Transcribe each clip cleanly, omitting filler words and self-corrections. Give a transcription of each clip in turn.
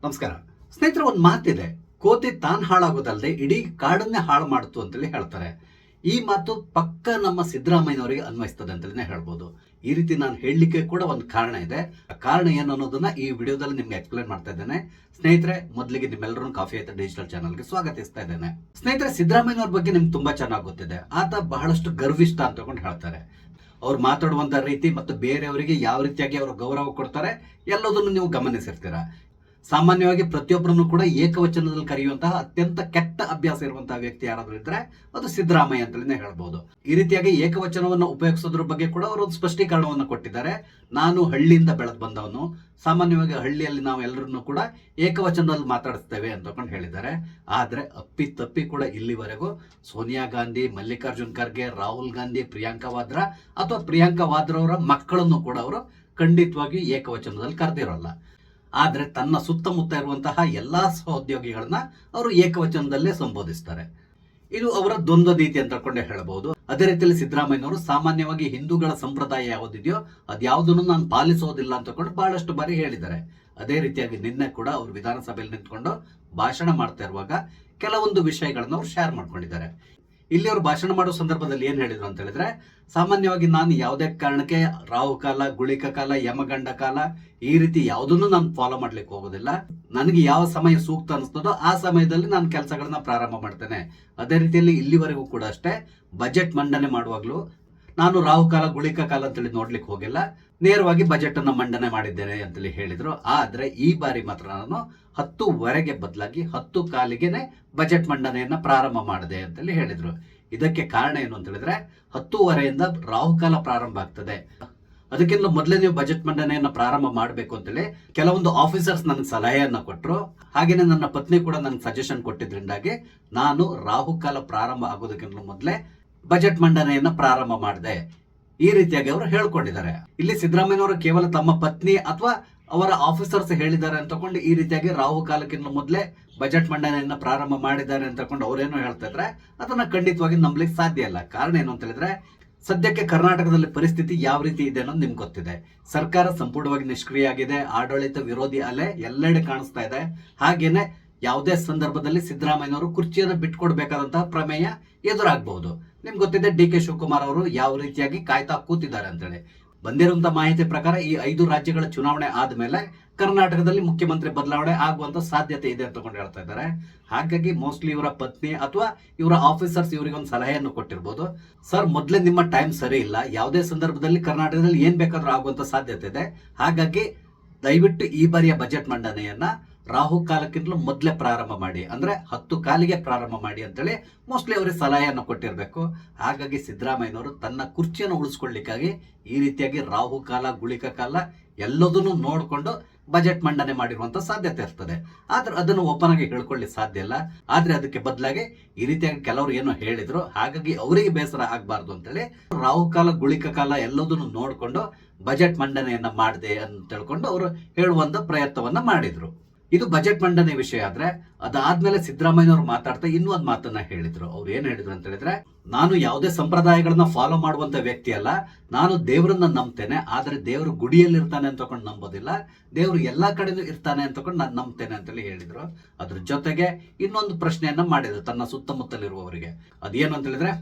ನಮಸ್ಕಾರ ಸ್ನೇಹಿತರೆ, ಒಂದು ಮಾತಿದೆ, ಕೋತಿ ತಾನು ಹಾಳಾಗೋದಲ್ಲದೆ ಇಡೀ ಕಾಡನ್ನೇ ಹಾಳು ಮಾಡ್ತು ಅಂತೇಳಿ ಹೇಳ್ತಾರೆ. ಈ ಮಾತು ಪಕ್ಕ ನಮ್ಮ ಸಿದ್ದರಾಮಯ್ಯನವರಿಗೆ ಅನ್ವಯಿಸ್ತದೆ ಅಂತಲೇ ಹೇಳ್ಬೋದು. ಈ ರೀತಿ ನಾನು ಹೇಳಲಿಕ್ಕೆ ಕೂಡ ಒಂದು ಕಾರಣ ಇದೆ. ಆ ಕಾರಣ ಏನು ಅನ್ನೋದನ್ನ ಈ ವಿಡಿಯೋದಲ್ಲಿ ನಿಮ್ಗೆ ಎಕ್ಸ್ಪ್ಲೇನ್ ಮಾಡ್ತಾ ಇದ್ದೇನೆ. ಸ್ನೇಹಿತರೆ, ಮೊದಲಿಗೆ ನಿಮ್ಮೆಲ್ಲರೂ ಕಾಫಿ ಐತ ಡಿಜಿಟಲ್ ಚಾನಲ್ಗೆ ಸ್ವಾಗತಿಸ್ತಾ ಇದ್ದೇನೆ. ಸ್ನೇಹಿತರೆ, ಸಿದ್ದರಾಮಯ್ಯನವ್ರ ಬಗ್ಗೆ ನಿಮ್ಗೆ ತುಂಬಾ ಚೆನ್ನಾಗಿ ಗೊತ್ತಿದೆ. ಆತ ಬಹಳಷ್ಟು ಗರ್ವಿಷ್ಠ ಅಂತ ತಗೊಂಡು ಹೇಳ್ತಾರೆ. ಅವ್ರು ಮಾತಾಡುವಂತ ರೀತಿ ಮತ್ತು ಬೇರೆಯವರಿಗೆ ಯಾವ ರೀತಿಯಾಗಿ ಅವರು ಗೌರವ ಕೊಡ್ತಾರೆ ಎಲ್ಲದನ್ನು ನೀವು ಗಮನಿಸಿರ್ತೀರ. ಸಾಮಾನ್ಯವಾಗಿ ಪ್ರತಿಯೊಬ್ಬರನ್ನು ಕೂಡ ಏಕವಚನದಲ್ಲಿ ಕರೆಯುವಂತಹ ಅತ್ಯಂತ ಕೆಟ್ಟ ಅಭ್ಯಾಸ ಇರುವಂತಹ ವ್ಯಕ್ತಿ ಯಾರಾದ್ರೂ ಇದ್ರೆ ಅದು ಸಿದ್ದರಾಮಯ್ಯ ಅಂತಲೇ ಹೇಳ್ಬೋದು. ಈ ರೀತಿಯಾಗಿ ಏಕವಚನವನ್ನು ಉಪಯೋಗಿಸೋದ್ರ ಬಗ್ಗೆ ಕೂಡ ಅವರು ಒಂದು ಸ್ಪಷ್ಟೀಕರಣವನ್ನು ಕೊಟ್ಟಿದ್ದಾರೆ. ನಾನು ಹಳ್ಳಿಯಿಂದ ಬೆಳೆದು ಬಂದವನು, ಸಾಮಾನ್ಯವಾಗಿ ಹಳ್ಳಿಯಲ್ಲಿ ನಾವು ಎಲ್ಲರನ್ನು ಕೂಡ ಏಕವಚನದಲ್ಲಿ ಮಾತಾಡಿಸ್ತೇವೆ ಅಂತ ಹೇಳಿದ್ದಾರೆ. ಆದ್ರೆ ಅಪ್ಪಿ ತಪ್ಪಿ ಕೂಡ ಇಲ್ಲಿವರೆಗೂ ಸೋನಿಯಾ ಗಾಂಧಿ, ಮಲ್ಲಿಕಾರ್ಜುನ್ ಖರ್ಗೆ, ರಾಹುಲ್ ಗಾಂಧಿ, ಪ್ರಿಯಾಂಕಾ ವಾದ್ರಾ ಅಥವಾ ಪ್ರಿಯಾಂಕಾ ವಾದ್ರಾ ಅವರ ಮಕ್ಕಳನ್ನು ಕೂಡ ಅವರು ಖಂಡಿತವಾಗಿ ಏಕವಚನದಲ್ಲಿ ಕರೆದಿರೋಲ್ಲ. ಆದ್ರೆ ತನ್ನ ಸುತ್ತಮುತ್ತ ಇರುವಂತಹ ಎಲ್ಲಾ ಸಹೋದ್ಯೋಗಿಗಳನ್ನ ಅವರು ಏಕವಚನದಲ್ಲೇ ಸಂಬೋಧಿಸ್ತಾರೆ. ಇದು ಅವರ ದ್ವಂದ್ವ ನೀತಿ ಅಂತ ಹೇಳಬಹುದು. ಅದೇ ರೀತಿಯಲ್ಲಿ ಸಿದ್ದರಾಮಯ್ಯನವರು ಸಾಮಾನ್ಯವಾಗಿ ಹಿಂದೂಗಳ ಸಂಪ್ರದಾಯ ಯಾವುದಿದೆಯೋ ಅದ್ಯಾವುದನ್ನು ನಾನು ಪಾಲಿಸೋದಿಲ್ಲ ಅಂತ ಬಹಳಷ್ಟು ಬಾರಿ ಹೇಳಿದ್ದಾರೆ. ಅದೇ ರೀತಿಯಾಗಿ ನಿನ್ನೆ ಕೂಡ ಅವರು ವಿಧಾನಸಭೆಯಲ್ಲಿ ನಿಂತ್ಕೊಂಡು ಭಾಷಣ ಮಾಡ್ತಾ ಇರುವಾಗ ಕೆಲವೊಂದು ವಿಷಯಗಳನ್ನ ಅವರು ಶೇರ್ ಮಾಡ್ಕೊಂಡಿದ್ದಾರೆ. ಇಲ್ಲಿ ಅವರು ಭಾಷಣ ಮಾಡೋ ಸಂದರ್ಭದಲ್ಲಿ ಏನ್ ಹೇಳಿದ್ರು ಅಂತ ಹೇಳಿದ್ರೆ, ಸಾಮಾನ್ಯವಾಗಿ ನಾನು ಯಾವುದೇ ಕಾರಣಕ್ಕೆ ರಾಹುಕಾಲ, ಗುಳಿಕ ಕಾಲ, ಯಮಗಂಡ ಕಾಲ ಈ ರೀತಿ ಯಾವುದನ್ನು ನಾನು ಫಾಲೋ ಮಾಡ್ಲಿಕ್ಕೆ ಹೋಗೋದಿಲ್ಲ. ನನಗೆ ಯಾವ ಸಮಯ ಸೂಕ್ತ ಅನಿಸ್ತದೋ ಆ ಸಮಯದಲ್ಲಿ ನಾನು ಕೆಲಸಗಳನ್ನ ಪ್ರಾರಂಭ ಮಾಡ್ತೇನೆ. ಅದೇ ರೀತಿಯಲ್ಲಿ ಇಲ್ಲಿವರೆಗೂ ಕೂಡ ಅಷ್ಟೇ, ಬಜೆಟ್ ಮಂಡನೆ ಮಾಡುವಾಗ್ಲೂ ನಾನು ರಾಹುಕಾಲ, ಗುಳಿಕ ಕಾಲ ಅಂತೇಳಿ ನೋಡ್ಲಿಕ್ಕೆ ಹೋಗಿಲ್ಲ, ನೇರವಾಗಿ ಬಜೆಟ್ ಅನ್ನ ಮಂಡನೆ ಮಾಡಿದ್ದೇನೆ ಅಂತೇಳಿ ಹೇಳಿದ್ರು. ಆದ್ರೆ ಈ ಬಾರಿ ಮಾತ್ರ ನಾನು 10:15 ಬದಲಾಗಿ 10:15ಗೆನೆ ಬಜೆಟ್ ಮಂಡನೆಯನ್ನ ಪ್ರಾರಂಭ ಮಾಡಿದೆ ಅಂತೇಳಿ ಹೇಳಿದ್ರು. ಇದಕ್ಕೆ ಕಾರಣ ಏನು ಅಂತ ಹೇಳಿದ್ರೆ, 10:15ಯಿಂದ ರಾಹುಕಾಲ ಪ್ರಾರಂಭ ಆಗ್ತದೆ, ಅದಕ್ಕಿಂತ ಮೊದಲೇ ನೀವು ಬಜೆಟ್ ಮಂಡನೆಯನ್ನ ಪ್ರಾರಂಭ ಮಾಡಬೇಕು ಅಂತೇಳಿ ಕೆಲವೊಂದು ಆಫೀಸರ್ಸ್ ನನಗೆ ಸಲಹೆಯನ್ನ ಕೊಟ್ಟರು. ಹಾಗೇನೆ ನನ್ನ ಪತ್ನಿ ಕೂಡ ನನಗೆ ಸಜೆಷನ್ ಕೊಟ್ಟಿದ್ರಿಂದಾಗಿ ನಾನು ರಾಹುಕಾಲ ಪ್ರಾರಂಭ ಆಗೋದಕ್ಕಿಂತ ಮೊದಲೇ ಬಜೆಟ್ ಮಂಡನೆಯನ್ನ ಪ್ರಾರಂಭ ಮಾಡಿದೆ. ಈ ರೀತಿಯಾಗಿ ಅವರು ಹೇಳ್ಕೊಂಡಿದ್ದಾರೆ. ಇಲ್ಲಿ ಸಿದ್ದರಾಮಯ್ಯನವರು ಕೇವಲ ತಮ್ಮ ಪತ್ನಿ ಅಥವಾ ಅವರ ಆಫೀಸರ್ಸ್ ಹೇಳಿದ್ದಾರೆ ಅಂತ ಈ ರೀತಿಯಾಗಿ ರಾಹುಕಾಲಕ್ಕಿಂತ ಮೊದಲೇ ಬಜೆಟ್ ಮಂಡನೆಯನ್ನ ಪ್ರಾರಂಭ ಮಾಡಿದ್ದಾರೆ ಅಂತ ಅವ್ರೇನೋ ಹೇಳ್ತಾ ಇದ್ರೆ ಅದನ್ನ ಖಂಡಿತವಾಗಿ ನಂಬಲಿಕ್ಕೆ ಸಾಧ್ಯ ಇಲ್ಲ. ಕಾರಣ ಏನು ಅಂತ ಹೇಳಿದ್ರೆ, ಸದ್ಯಕ್ಕೆ ಕರ್ನಾಟಕದಲ್ಲಿ ಪರಿಸ್ಥಿತಿ ಯಾವ ರೀತಿ ಇದೆ ಅನ್ನೋದು ನಿಮ್ಗೆ ಗೊತ್ತಿದೆ. ಸರ್ಕಾರ ಸಂಪೂರ್ಣವಾಗಿ ನಿಷ್ಕ್ರಿಯ ಆಗಿದೆ. ಆಡಳಿತ ವಿರೋಧಿ ಅಲೆ ಎಲ್ಲೆಡೆ ಕಾಣಿಸ್ತಾ ಇದೆ. ಹಾಗೇನೆ ಯಾವುದೇ ಸಂದರ್ಭದಲ್ಲಿ ಸಿದ್ದರಾಮಯ್ಯನವರು ಕುರ್ಚಿಯನ್ನು ಬಿಟ್ಕೊಡ್ಬೇಕಾದಂತಹ ಪ್ರಮೇಯ ಎದುರಾಗಬಹುದು. ನಿಮ್ಗೆ ಗೊತ್ತಿದೆ, ಡಿ.ಕೆ. ಶಿವಕುಮಾರ್ ಅವರು ಯಾವ ರೀತಿಯಾಗಿ ಕಾಯ್ತಾ ಕೂತಿದ್ದಾರೆ ಅಂತೇಳಿ. ಬಂದಿರುವಂತಹ ಮಾಹಿತಿ ಪ್ರಕಾರ ಈ 5 ರಾಜ್ಯಗಳ ಚುನಾವಣೆ ಆದ್ಮೇಲೆ ಕರ್ನಾಟಕದಲ್ಲಿ ಮುಖ್ಯಮಂತ್ರಿ ಬದಲಾವಣೆ ಆಗುವಂತ ಸಾಧ್ಯತೆ ಇದೆ ಅಂತ ಹೇಳ್ತಾ ಇದ್ದಾರೆ. ಹಾಗಾಗಿ ಮೋಸ್ಟ್ಲಿ ಇವರ ಪತ್ನಿ ಅಥವಾ ಇವರ ಆಫೀಸರ್ಸ್ ಇವರಿಗೆ ಒಂದು ಸಲಹೆಯನ್ನು ಕೊಟ್ಟಿರ್ಬೋದು. ಸರ್, ಮೊದಲೇ ನಿಮ್ಮ ಟೈಮ್ ಸರಿ ಇಲ್ಲ, ಯಾವುದೇ ಸಂದರ್ಭದಲ್ಲಿ ಕರ್ನಾಟಕದಲ್ಲಿ ಏನ್ ಬೇಕಾದ್ರೂ ಆಗುವಂತ ಸಾಧ್ಯತೆ ಇದೆ. ಹಾಗಾಗಿ ದಯವಿಟ್ಟು ಈ ಬಾರಿಯ ಬಜೆಟ್ ಮಂಡನೆಯನ್ನ ರಾಹುಕಾಲಕ್ಕಿಂತಲೂ ಮೊದಲೇ ಪ್ರಾರಂಭ ಮಾಡಿ, ಅಂದ್ರೆ 10:15ಗೆ ಪ್ರಾರಂಭ ಮಾಡಿ ಅಂತೇಳಿ ಮೋಸ್ಟ್ಲಿ ಅವರಿಗೆ ಸಲಹೆಯನ್ನು ಕೊಟ್ಟಿರಬೇಕು. ಹಾಗಾಗಿ ಸಿದ್ದರಾಮಯ್ಯನವರು ತನ್ನ ಕುರ್ಚಿಯನ್ನು ಉಳಿಸ್ಕೊಳ್ಳಿಕ್ಕಾಗಿ ಈ ರೀತಿಯಾಗಿ ರಾಹುಕಾಲ, ಗುಳಿಕ ಕಾಲ ಎಲ್ಲದನ್ನು ನೋಡಿಕೊಂಡು ಬಜೆಟ್ ಮಂಡನೆ ಮಾಡಿರುವಂತ ಸಾಧ್ಯತೆ ಇರ್ತದೆ. ಆದ್ರೆ ಅದನ್ನು ಓಪನ್ ಆಗಿ ಹೇಳ್ಕೊಳ್ಳಿ ಸಾಧ್ಯ ಇಲ್ಲ. ಆದ್ರೆ ಅದಕ್ಕೆ ಬದಲಾಗಿ ಈ ರೀತಿಯಾಗಿ ಕೆಲವರು ಏನೋ ಹೇಳಿದ್ರು, ಹಾಗಾಗಿ ಅವರಿಗೆ ಬೇಸರ ಆಗ್ಬಾರ್ದು ಅಂತೇಳಿ ರಾಹುಕಾಲ, ಗುಳಿಕ ಕಾಲ ಎಲ್ಲದನ್ನು ನೋಡಿಕೊಂಡು ಬಜೆಟ್ ಮಂಡನೆಯನ್ನ ಮಾಡಿದೆ ಅಂತ ಹೇಳ್ಕೊಂಡು ಅವರು ಹೇಳುವಂತ ಪ್ರಯತ್ನವನ್ನ ಮಾಡಿದ್ರು. ಇದು ಬಜೆಟ್ ಮಂಡನೆ ವಿಷಯ. ಆದ್ರೆ ಅದಾದ್ಮೇಲೆ ಸಿದ್ದರಾಮಯ್ಯನವರು ಮಾತಾಡ್ತಾ ಇನ್ನೂ ಒಂದು ಮಾತನ್ನ ಹೇಳಿದ್ರು. ಅವ್ರು ಏನ್ ಹೇಳಿದ್ರು ಅಂತ ಹೇಳಿದ್ರೆ, ನಾನು ಯಾವುದೇ ಸಂಪ್ರದಾಯಗಳನ್ನ ಫಾಲೋ ಮಾಡುವಂತ ವ್ಯಕ್ತಿ ಅಲ್ಲ, ನಾನು ದೇವರನ್ನ ನಂಬ್ತೇನೆ. ಆದ್ರೆ ದೇವರು ಗುಡಿಯಲ್ಲಿ ಇರ್ತಾನೆ ಅಂತ ನಂಬೋದಿಲ್ಲ, ದೇವರು ಎಲ್ಲಾ ಕಡೆನೂ ಇರ್ತಾನೆ ಅಂತ ನಾನು ನಂಬ್ತೇನೆ ಅಂತೇಳಿ ಹೇಳಿದ್ರು. ಅದ್ರ ಜೊತೆಗೆ ಇನ್ನೊಂದು ಪ್ರಶ್ನೆಯನ್ನ ಮಾಡಿದ್ರು ತನ್ನ ಸುತ್ತಮುತ್ತಲಿರುವವರಿಗೆ. ಅದೇನು ಅಂತ ಹೇಳಿದ್ರೆ,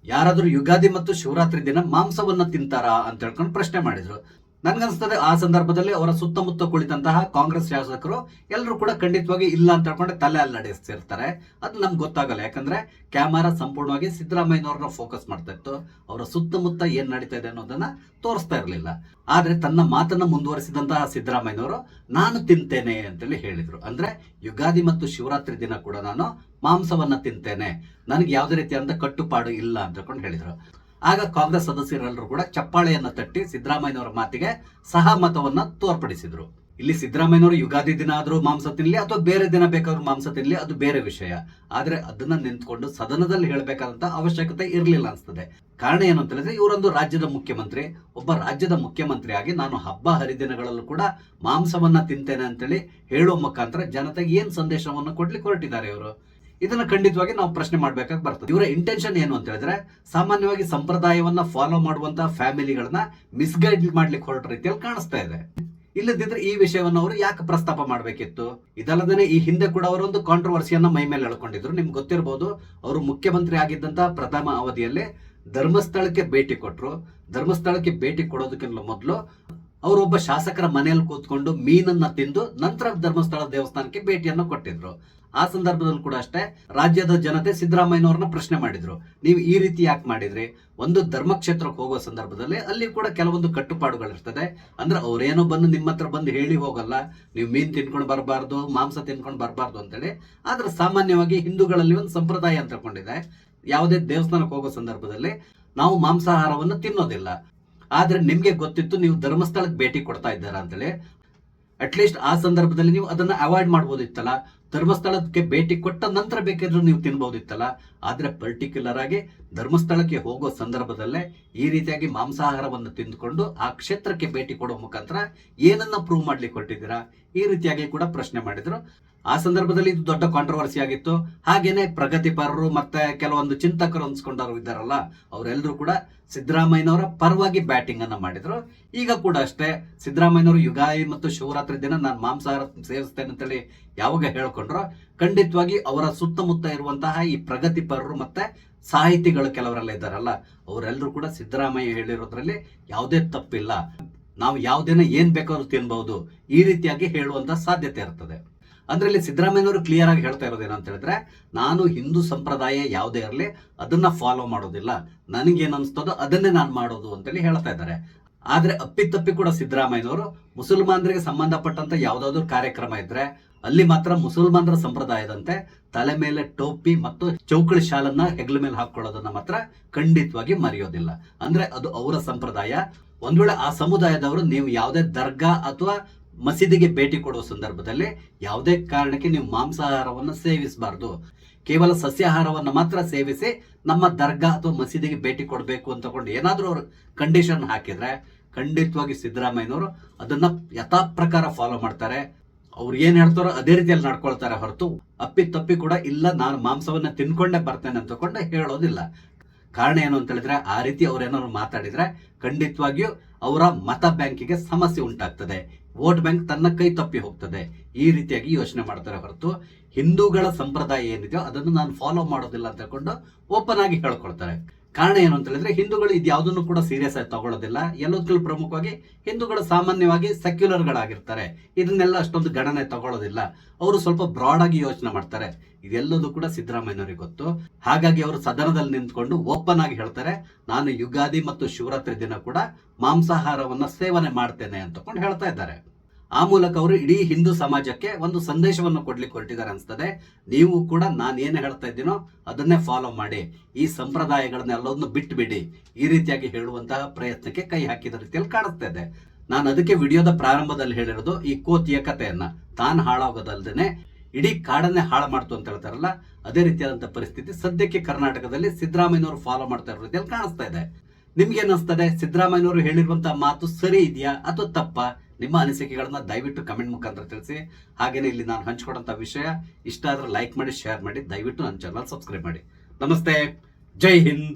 ಯಾರಾದ್ರೂ ಯುಗಾದಿ ಮತ್ತು ಶಿವರಾತ್ರಿ ದಿನ ಮಾಂಸವನ್ನ ತಿಂತಾರಾ ಅಂತ ಹೇಳ್ಕೊಂಡು ಪ್ರಶ್ನೆ ಮಾಡಿದ್ರು. ನನ್ಗನ್ಸ್ತದೆ ಆ ಸಂದರ್ಭದಲ್ಲಿ ಅವರ ಸುತ್ತಮುತ್ತ ಕುಳಿತಂತಹ ಕಾಂಗ್ರೆಸ್ ಶಾಸಕರು ಎಲ್ಲರೂ ಕೂಡ ಖಂಡಿತವಾಗಿ ಇಲ್ಲ ಅಂತ ಹೇಳ್ಕೊಂಡು ತಲೆ ಅಲ್ಲಾಡಿಸ್ತಿರ್ತಾರೆ. ಅದು ನಮ್ಗೆ ಗೊತ್ತಾಗಲ್ಲ, ಯಾಕಂದ್ರೆ ಕ್ಯಾಮರಾ ಸಂಪೂರ್ಣವಾಗಿ ಸಿದ್ದರಾಮಯ್ಯನವ್ರನ್ನ ಫೋಕಸ್ ಮಾಡ್ತಾ ಇತ್ತು. ಅವರ ಸುತ್ತಮುತ್ತ ಏನ್ ನಡೀತಾ ಇದೆ ಅನ್ನೋದನ್ನ ತೋರಿಸ್ತಾ ಇರಲಿಲ್ಲ. ಆದ್ರೆ ತನ್ನ ಮಾತನ್ನ ಮುಂದುವರಿಸಿದಂತಹ ಸಿದ್ದರಾಮಯ್ಯನವರು ನಾನು ತಿಂತೇನೆ ಅಂತೇಳಿ ಹೇಳಿದ್ರು. ಅಂದ್ರೆ ಯುಗಾದಿ ಮತ್ತು ಶಿವರಾತ್ರಿ ದಿನ ಕೂಡ ನಾನು ಮಾಂಸವನ್ನ ತಿಂತೇನೆ, ನನಗೆ ಯಾವುದೇ ರೀತಿಯಾದ ಕಟ್ಟುಪಾಡು ಇಲ್ಲ ಅಂತ ಹೇಳಿದ್ರು. ಆಗ ಕಾಂಗ್ರೆಸ್ ಸದಸ್ಯರೆಲ್ಲರೂ ಕೂಡ ಚಪ್ಪಾಳೆಯನ್ನ ತಟ್ಟಿ ಸಿದ್ದರಾಮಯ್ಯನವರ ಮಾತಿಗೆ ಸಹಮತವನ್ನ ತೋರ್ಪಡಿಸಿದ್ರು. ಇಲ್ಲಿ ಸಿದ್ದರಾಮಯ್ಯನವರು ಯುಗಾದಿ ದಿನ ಆದ್ರೂ ಮಾಂಸ ತಿನ್ಲಿ ಅಥವಾ ಬೇರೆ ದಿನ ಬೇಕಾದ್ರೂ ಮಾಂಸ ತಿನ್ಲಿ, ಅದು ಬೇರೆ ವಿಷಯ. ಆದ್ರೆ ಅದನ್ನ ನಿಂತ್ಕೊಂಡು ಸದನದಲ್ಲಿ ಹೇಳ್ಬೇಕಾದಂತ ಅವಶ್ಯಕತೆ ಇರಲಿಲ್ಲ ಅನ್ಸ್ತದೆ. ಕಾರಣ ಏನು ಅಂತ ಹೇಳಿದ್ರೆ, ಇವರೊಂದು ರಾಜ್ಯದ ಮುಖ್ಯಮಂತ್ರಿ. ಒಬ್ಬ ರಾಜ್ಯದ ಮುಖ್ಯಮಂತ್ರಿ ಆಗಿ ನಾನು ಹಬ್ಬ ಹರಿದಿನಗಳಲ್ಲೂ ಕೂಡ ಮಾಂಸವನ್ನ ತಿಂತೇನೆ ಅಂತೇಳಿ ಹೇಳುವ ಮುಖಾಂತರ ಜನತೆಗೆ ಏನ್ ಸಂದೇಶವನ್ನು ಕೊಡ್ಲಿಕ್ಕೆ ಹೊರಟಿದ್ದಾರೆ ಇವರು? ಇದನ್ನ ಖಂಡಿತವಾಗಿ ನಾವು ಪ್ರಶ್ನೆ ಮಾಡ್ಬೇಕಾಗಿ ಬರ್ತದೆ. ಇವರ ಇಂಟೆನ್ಷನ್ ಏನು ಅಂತ ಹೇಳಿದ್ರೆ, ಸಾಮಾನ್ಯವಾಗಿ ಸಂಪ್ರದಾಯವನ್ನ ಫಾಲೋ ಮಾಡುವಂತಹ ಫ್ಯಾಮಿಲಿಗಳನ್ನ ಮಿಸ್ಗೈಡ್ ಮಾಡ್ಲಿಕ್ಕೆ ಹೊರಟ ರೀತಿಯಲ್ಲಿ ಕಾಣಿಸ್ತಾ ಇದೆ. ಇಲ್ಲದಿದ್ರೆ ಈ ವಿಷಯವನ್ನು ಅವರು ಯಾಕೆ ಪ್ರಸ್ತಾಪ ಮಾಡಬೇಕಿತ್ತು? ಇದಲ್ಲದೆ ಈ ಹಿಂದೆ ಕೂಡ ಅವರೊಂದು ಕಾಂಟ್ರವರ್ಸಿಯನ್ನ ಮೈ ಮೇಲೆ ಎಳ್ಕೊಂಡಿದ್ರು. ನಿಮ್ಗೆ ಗೊತ್ತಿರಬಹುದು, ಅವರು ಮುಖ್ಯಮಂತ್ರಿ ಆಗಿದ್ದಂತಹ ಪ್ರಥಮ ಅವಧಿಯಲ್ಲಿ ಧರ್ಮಸ್ಥಳಕ್ಕೆ ಭೇಟಿ ಕೊಟ್ಟರು. ಧರ್ಮಸ್ಥಳಕ್ಕೆ ಭೇಟಿ ಕೊಡೋದಕ್ಕಿಂತ ಮೊದಲು ಅವರೊಬ್ಬ ಶಾಸಕರ ಮನೆಯಲ್ಲಿ ಕೂತ್ಕೊಂಡು ಮೀನನ್ನ ತಿಂದು ನಂತರ ಧರ್ಮಸ್ಥಳ ದೇವಸ್ಥಾನಕ್ಕೆ ಭೇಟಿಯನ್ನು ಕೊಟ್ಟಿದ್ರು. ಆ ಸಂದರ್ಭದಲ್ಲಿ ಕೂಡ ಅಷ್ಟೇ ರಾಜ್ಯದ ಜನತೆ ಸಿದ್ದರಾಮಯ್ಯನವ್ರನ್ನ ಪ್ರಶ್ನೆ ಮಾಡಿದ್ರು, ನೀವು ಈ ರೀತಿ ಯಾಕೆ ಮಾಡಿದ್ರಿ? ಒಂದು ಧರ್ಮಕ್ಷೇತ್ರಕ್ಕೆ ಹೋಗುವ ಸಂದರ್ಭದಲ್ಲಿ ಅಲ್ಲಿ ಕೂಡ ಕೆಲವೊಂದು ಕಟ್ಟುಪಾಡುಗಳಿರ್ತದೆ. ಅಂದ್ರೆ ಅವ್ರೇನೋ ಬಂದು ನಿಮ್ಮ ಹತ್ರ ಬಂದು ಹೇಳಿ ಹೋಗಲ್ಲ, ನೀವು ಮೀನ್ ತಿನ್ಕೊಂಡು ಬರಬಾರ್ದು, ಮಾಂಸ ತಿನ್ಕೊಂಡು ಬರಬಾರ್ದು ಅಂತೇಳಿ. ಆದ್ರೆ ಸಾಮಾನ್ಯವಾಗಿ ಹಿಂದೂಗಳಲ್ಲಿ ಒಂದು ಸಂಪ್ರದಾಯ ಅಂತ ತಗೊಂಡಿದೆ, ಯಾವುದೇ ದೇವಸ್ಥಾನಕ್ಕೆ ಹೋಗೋ ಸಂದರ್ಭದಲ್ಲಿ ನಾವು ಮಾಂಸಾಹಾರವನ್ನು ತಿನ್ನೋದಿಲ್ಲ. ಆದ್ರೆ ನಿಮ್ಗೆ ಗೊತ್ತಿತ್ತು ನೀವು ಧರ್ಮಸ್ಥಳಕ್ಕೆ ಭೇಟಿ ಕೊಡ್ತಾ ಇದ್ದಾರಾ ಅಂತೇಳಿ. ಅಟ್ಲೀಸ್ಟ್ ಆ ಸಂದರ್ಭದಲ್ಲಿ ನೀವು ಅದನ್ನ ಅವಾಯ್ಡ್ ಮಾಡ್ಬೋದಿತ್ತಲ್ಲ. ಧರ್ಮಸ್ಥಳಕ್ಕೆ ಭೇಟಿ ಕೊಟ್ಟ ನಂತರ ಬೇಕಾದ್ರೂ ನೀವು ತಿನ್ಬಹುದಿತ್ತಲ್ಲ. ಆದ್ರೆ ಪರ್ಟಿಕ್ಯುಲರ್ ಆಗಿ ಧರ್ಮಸ್ಥಳಕ್ಕೆ ಹೋಗೋ ಸಂದರ್ಭದಲ್ಲೇ ಈ ರೀತಿಯಾಗಿ ಮಾಂಸಾಹಾರವನ್ನು ತಿಂದುಕೊಂಡು ಆ ಕ್ಷೇತ್ರಕ್ಕೆ ಭೇಟಿ ಕೊಡೋ ಮುಖಾಂತರ ಏನನ್ನ ಪ್ರೂವ್ ಮಾಡ್ಲಿಕ್ಕೆ ಹೊರಟಿದ್ದೀರಾ? ಈ ರೀತಿಯಾಗಿ ಕೂಡ ಪ್ರಶ್ನೆ ಮಾಡಿದ್ರು. ಆ ಸಂದರ್ಭದಲ್ಲಿ ಇದು ದೊಡ್ಡ ಕಾಂಟ್ರವರ್ಸಿ ಆಗಿತ್ತು. ಹಾಗೇನೆ ಪ್ರಗತಿಪರರು ಮತ್ತೆ ಕೆಲವೊಂದು ಚಿಂತಕರು ಅನ್ಸ್ಕೊಂಡವರು ಇದ್ದಾರಲ್ಲ, ಅವರೆಲ್ಲರೂ ಕೂಡ ಸಿದ್ದರಾಮಯ್ಯನವರ ಪರವಾಗಿ ಬ್ಯಾಟಿಂಗ್ ಅನ್ನ ಮಾಡಿದ್ರು. ಈಗ ಕೂಡ ಅಷ್ಟೇ ಸಿದ್ದರಾಮಯ್ಯನವರು ಯುಗಾದಿ ಮತ್ತು ಶಿವರಾತ್ರಿ ದಿನ ನಾನು ಮಾಂಸಾಹಾರ ಸೇವಿಸ್ತೇನೆ ಅಂತೇಳಿ ಯಾವಾಗ ಹೇಳ್ಕೊಂಡ್ರೋ, ಖಂಡಿತವಾಗಿ ಅವರ ಸುತ್ತಮುತ್ತ ಇರುವಂತಹ ಈ ಪ್ರಗತಿಪರರು ಮತ್ತೆ ಸಾಹಿತಿಗಳು ಕೆಲವರೆಲ್ಲ ಇದ್ದಾರಲ್ಲ, ಅವರೆಲ್ಲರೂ ಕೂಡ ಸಿದ್ದರಾಮಯ್ಯ ಹೇಳಿರೋದ್ರಲ್ಲಿ ಯಾವುದೇ ತಪ್ಪಿಲ್ಲ, ನಾವು ಯಾವುದೇನ ಏನ್ ಬೇಕಾದ್ರೂ ತಿನ್ಬಹುದು, ಈ ರೀತಿಯಾಗಿ ಹೇಳುವಂತ ಸಾಧ್ಯತೆ ಇರ್ತದೆ. ಅಂದ್ರೆ ಇಲ್ಲಿ ಸಿದ್ದರಾಮಯ್ಯನವರು ಕ್ಲಿಯರ್ ಆಗಿ ಹೇಳ್ತಾ ಇರೋದು ಏನಂತ ಹೇಳಿದ್ರೆ, ನಾನು ಹಿಂದೂ ಸಂಪ್ರದಾಯ ಯಾವುದೇ ಇರಲಿ ಅದನ್ನ ಫಾಲೋ ಮಾಡೋದಿಲ್ಲ, ನನಗೇನ್ ಅನ್ಸ್ತದೋ ಅದನ್ನೇ ನಾನು ಮಾಡೋದು ಅಂತೇಳಿ ಹೇಳ್ತಾ ಇದ್ದಾರೆ. ಆದ್ರೆ ಅಪ್ಪಿತಪ್ಪಿ ಕೂಡ ಸಿದ್ದರಾಮಯ್ಯನವರು ಮುಸಲ್ಮಾನರಿಗೆ ಸಂಬಂಧಪಟ್ಟಂತ ಯಾವ್ದಾದ್ರು ಕಾರ್ಯಕ್ರಮ ಇದ್ರೆ ಅಲ್ಲಿ ಮಾತ್ರ ಮುಸಲ್ಮಾನರ ಸಂಪ್ರದಾಯದಂತೆ ತಲೆ ಮೇಲೆ ಟೋಪಿ ಮತ್ತು ಚೌಕಳಿ ಶಾಲನ್ನ ಹೆಗ್ಲ ಮೇಲೆ ಹಾಕೊಳ್ಳೋದನ್ನ ಮಾತ್ರ ಖಂಡಿತವಾಗಿ ಮರೆಯೋದಿಲ್ಲ. ಅಂದ್ರೆ ಅದು ಅವರ ಸಂಪ್ರದಾಯ. ಒಂದ್ ವೇಳೆ ಆ ಸಮುದಾಯದವರು ನೀವು ಯಾವುದೇ ದರ್ಗಾ ಅಥವಾ ಮಸೀದಿಗೆ ಭೇಟಿ ಕೊಡುವ ಸಂದರ್ಭದಲ್ಲಿ ಯಾವುದೇ ಕಾರಣಕ್ಕೆ ನೀವು ಮಾಂಸಾಹಾರವನ್ನು ಸೇವಿಸಬಾರ್ದು, ಕೇವಲ ಸಸ್ಯಾಹಾರವನ್ನು ಮಾತ್ರ ಸೇವಿಸಿ ನಮ್ಮ ದರ್ಗಾ ಅಥವಾ ಮಸೀದಿಗೆ ಭೇಟಿ ಕೊಡಬೇಕು ಅಂತ ತಗೊಂಡು ಏನಾದ್ರೂ ಅವರು ಕಂಡೀಷನ್ ಹಾಕಿದ್ರೆ ಖಂಡಿತವಾಗಿ ಸಿದ್ದರಾಮಯ್ಯನವರು ಅದನ್ನ ಯಥಾ ಪ್ರಕಾರ ಫಾಲೋ ಮಾಡ್ತಾರೆ. ಅವ್ರು ಏನ್ ಹೇಳ್ತಾರೋ ಅದೇ ರೀತಿಯಲ್ಲಿ ನಡ್ಕೊಳ್ತಾರೆ ಹೊರತು ಅಪ್ಪಿ ತಪ್ಪಿ ಕೂಡ ಇಲ್ಲ ನಾನು ಮಾಂಸವನ್ನ ತಿನ್ಕೊಂಡೇ ಬರ್ತೇನೆ ಅಂತ ತಗೊಂಡು ಹೇಳೋದಿಲ್ಲ. ಕಾರಣ ಏನು ಅಂತ ಹೇಳಿದ್ರೆ, ಆ ರೀತಿ ಅವ್ರೇನಾದ್ರು ಮಾತಾಡಿದ್ರೆ ಖಂಡಿತವಾಗಿಯೂ ಅವರ ಮತ ಬ್ಯಾಂಕಿಗೆ ಸಮಸ್ಯೆ ಉಂಟಾಗ್ತದೆ, ವೋಟ್ ಬ್ಯಾಂಕ್ ತನ್ನ ಕೈ ತಪ್ಪಿ ಹೋಗ್ತದೆ. ಈ ರೀತಿಯಾಗಿ ಯೋಚನೆ ಮಾಡ್ತಾರೆ ಹೊರತು ಹಿಂದೂಗಳ ಸಂಪ್ರದಾಯ ಏನಿದೆಯೋ ಅದನ್ನು ನಾನು ಫಾಲೋ ಮಾಡೋದಿಲ್ಲ ಅಂತ ಹೇಳ್ಕೊಂಡು ಓಪನ್ ಆಗಿ ಹೇಳ್ಕೊಳ್ತಾರೆ. ಕಾರಣ ಏನು ಅಂತ ಹೇಳಿದ್ರೆ, ಹಿಂದೂಗಳು ಇದ್ಯಾವುದನ್ನು ಕೂಡ ಸೀರಿಯಸ್ ಆಗಿ ತಗೊಳ್ಳೋದಿಲ್ಲ. ಎಲ್ಲದಕ್ಕೂ ಪ್ರಮುಖವಾಗಿ ಹಿಂದೂಗಳು ಸಾಮಾನ್ಯವಾಗಿ ಸೆಕ್ಯುಲರ್ಗಳಾಗಿರ್ತಾರೆ, ಇದನ್ನೆಲ್ಲ ಅಷ್ಟೊಂದು ಗಣನೆ ತಗೊಳ್ಳೋದಿಲ್ಲ. ಅವರು ಸ್ವಲ್ಪ ಬ್ರಾಡ್ ಆಗಿ ಯೋಚನೆ ಮಾಡ್ತಾರೆ. ಇದೆಲ್ಲದೂ ಕೂಡ ಸಿದ್ದರಾಮಯ್ಯನವರಿಗೆ ಗೊತ್ತು. ಹಾಗಾಗಿ ಅವರು ಸದನದಲ್ಲಿ ನಿಂತ್ಕೊಂಡು ಓಪನ್ ಆಗಿ ಹೇಳ್ತಾರೆ, ನಾನು ಯುಗಾದಿ ಮತ್ತು ಶಿವರಾತ್ರಿ ದಿನ ಕೂಡ ಮಾಂಸಾಹಾರವನ್ನ ಸೇವನೆ ಮಾಡ್ತೇನೆ ಅಂತಕೊಂಡು ಹೇಳ್ತಾ ಇದ್ದಾರೆ. ಆ ಮೂಲಕ ಅವರು ಇಡೀ ಹಿಂದೂ ಸಮಾಜಕ್ಕೆ ಒಂದು ಸಂದೇಶವನ್ನು ಕೊಡ್ಲಿಕ್ಕೆ ಹೊರಟಿದ್ದಾರೆ ಅನ್ಸ್ತದೆ. ನೀವು ಕೂಡ ನಾನು ಏನು ಹೇಳ್ತಾ ಇದ್ದೀನೋ ಅದನ್ನೇ ಫಾಲೋ ಮಾಡಿ, ಈ ಸಂಪ್ರದಾಯಗಳನ್ನೆಲ್ಲವನ್ನು ಬಿಟ್ಟು ಬಿಡಿ, ಈ ರೀತಿಯಾಗಿ ಹೇಳುವಂತಹ ಪ್ರಯತ್ನಕ್ಕೆ ಕೈ ಹಾಕಿದ ರೀತಿಯಲ್ಲಿ ಕಾಣಿಸ್ತಾ ಇದೆ. ನಾನು ಅದಕ್ಕೆ ವಿಡಿಯೋದ ಪ್ರಾರಂಭದಲ್ಲಿ ಹೇಳಿರೋದು, ಈ ಕೋತಿಯ ಕಥೆಯನ್ನ ತಾನು ಹಾಳಾಗೋದಲ್ದೇನೆ ಇಡೀ ಕಾಡನ್ನೇ ಹಾಳು ಮಾಡ್ತು ಅಂತ ಹೇಳ್ತಾರಲ್ಲ, ಅದೇ ರೀತಿಯಾದಂತಹ ಪರಿಸ್ಥಿತಿ ಸದ್ಯಕ್ಕೆ ಕರ್ನಾಟಕದಲ್ಲಿ ಸಿದ್ದರಾಮಯ್ಯನವರು ಫಾಲೋ ಮಾಡ್ತಾ ಇರೋ ರೀತಿಯಲ್ಲಿ ಕಾಣಿಸ್ತಾ ಇದೆ. ನಿಮ್ಗೆ ಏನಿಸ್ತದೆ? ಸಿದ್ದರಾಮಯ್ಯನವರು ಹೇಳಿರುವಂತಹ ಮಾತು ಸರಿ ಇದೆಯಾ ಅಥವಾ ತಪ್ಪಾ? ನಿಮ್ಮ ಅನಿಸಿಕೆಗಳನ್ನ ದಯವಿಟ್ಟು ಕಮೆಂಟ್ ಮುಖಾಂತರ ತಿಳಿಸಿ. ಹಾಗೇನೆ ಇಲ್ಲಿ ನಾನು ಹಂಚ್ಕೊಡಂತ ವಿಷಯ ಇಷ್ಟ ಆದ್ರೆ ಲೈಕ್ ಮಾಡಿ, ಶೇರ್ ಮಾಡಿ, ದಯವಿಟ್ಟು ನನ್ನ ಚಾನಲ್ ಸಬ್ಸ್ಕ್ರೈಬ್ ಮಾಡಿ. ನಮಸ್ತೆ, ಜೈ ಹಿಂದ್.